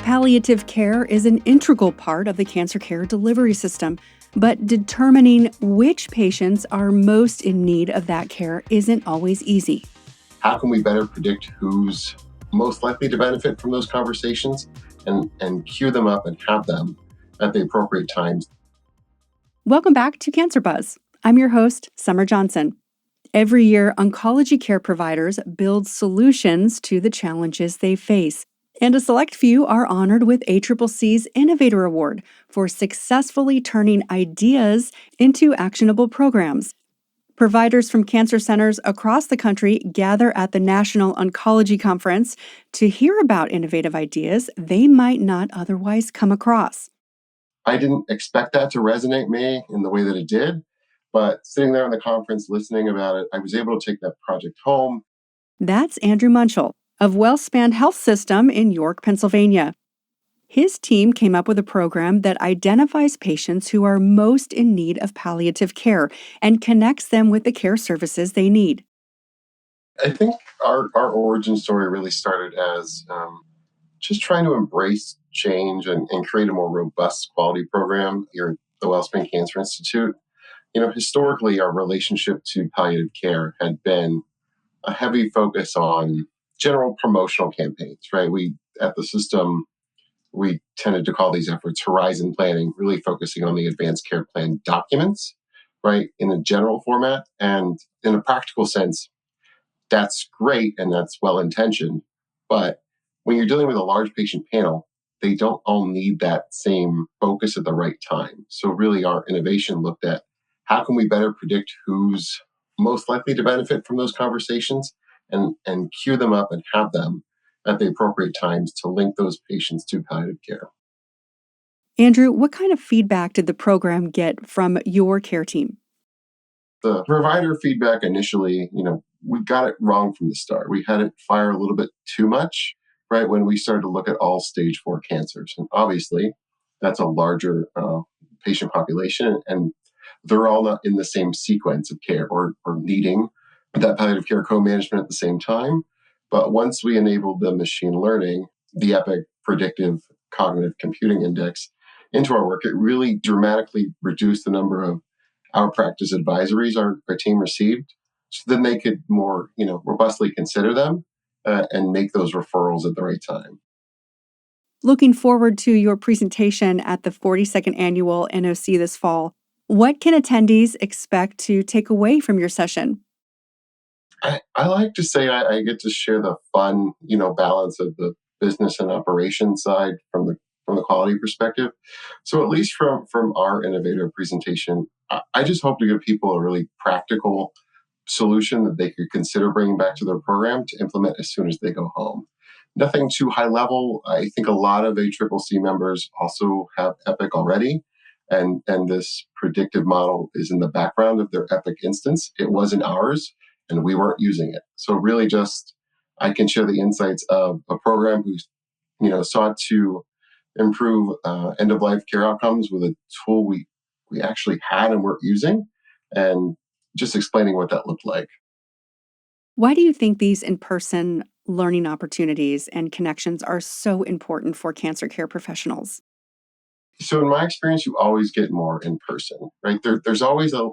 Palliative care is an integral part of the cancer care delivery system, but determining which patients are most in need of that care isn't always easy. How can we better predict who's most likely to benefit from those conversations and queue them up and have them at the appropriate times? Welcome back to Cancer Buzz. I'm your host, Summer Johnson. Every year, oncology care providers build solutions to the challenges they face, and a select few are honored with ACCC's Innovator Award for successfully turning ideas into actionable programs. Providers from cancer centers across the country gather at the National Oncology Conference to hear about innovative ideas they might not otherwise come across. I didn't expect that to resonate me in the way that it did, but sitting there in the conference listening about it, I was able to take that project home. That's Andrew Munchel of WellSpan Health System in York, Pennsylvania. His team came up with a program that identifies patients who are most in need of palliative care and connects them with the care services they need. I think our origin story really started as just trying to embrace change and create a more robust quality program here at the WellSpan Cancer Institute. Historically, our relationship to palliative care had been a heavy focus on general promotional campaigns, right? At the system, we tended to call these efforts horizon planning, really focusing on the advanced care plan documents, right, in a general format. And in a practical sense, that's great and that's well-intentioned. But when you're dealing with a large patient panel, they don't all need that same focus at the right time. So really our innovation looked at how can we better predict who's most likely to benefit from those conversations and queue them up and have them at the appropriate times to link those patients to palliative care. Andrew, what kind of feedback did the program get from your care team? The provider feedback initially, we got it wrong from the start. We had it fire a little bit too much, right, when we started to look at all stage 4 cancers. And obviously, that's a larger patient population, and they're all not in the same sequence of care or needing that palliative care co-management at the same time. But once we enabled the machine learning, the EPIC predictive cognitive computing index into our work, it really dramatically reduced the number of our practice advisories our team received. So then they could more, robustly consider them and make those referrals at the right time. Looking forward to your presentation at the 42nd Annual NOC this fall, what can attendees expect to take away from your session? I like to say I get to share the fun, balance of the business and operations side from the quality perspective. So at least from our innovative presentation, I just hope to give people a really practical solution that they could consider bringing back to their program to implement as soon as they go home. Nothing too high level. I think a lot of ACCC members also have EPIC already. And this predictive model is in the background of their EPIC instance. It wasn't ours, and we weren't using it. So really just, I can share the insights of a program who's, sought to improve end-of-life care outcomes with a tool we actually had and weren't using, and just explaining what that looked like. Why do you think these in-person learning opportunities and connections are so important for cancer care professionals? So in my experience, you always get more in person, right? There's always a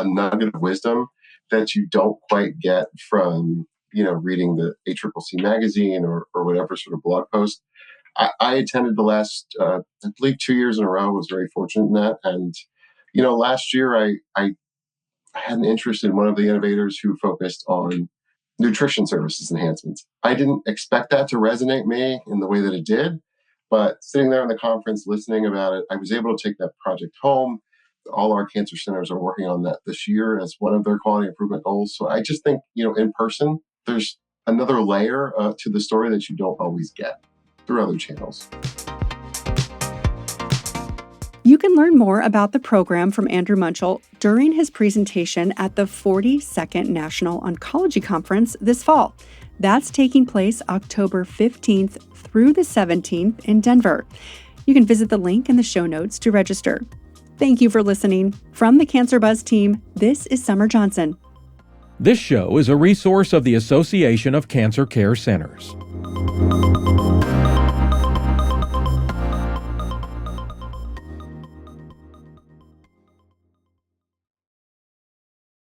nugget of wisdom that you don't quite get from, reading the ACCC magazine or whatever sort of blog post. I attended the last, I believe 2 years in a row, was very fortunate in that. And, last year I had an interest in one of the innovators who focused on nutrition services enhancements. I didn't expect that to resonate me in the way that it did. But sitting there in the conference, listening about it, I was able to take that project home. All our cancer centers are working on that this year as one of their quality improvement goals. So I just think, in person, there's another layer to the story that you don't always get through other channels. You can learn more about the program from Andrew Munchel during his presentation at the 42nd National Oncology Conference this fall. That's taking place October 15th through the 17th in Denver. You can visit the link in the show notes to register. Thank you for listening. From the Cancer Buzz team, this is Summer Johnson. This show is a resource of the Association of Cancer Care Centers.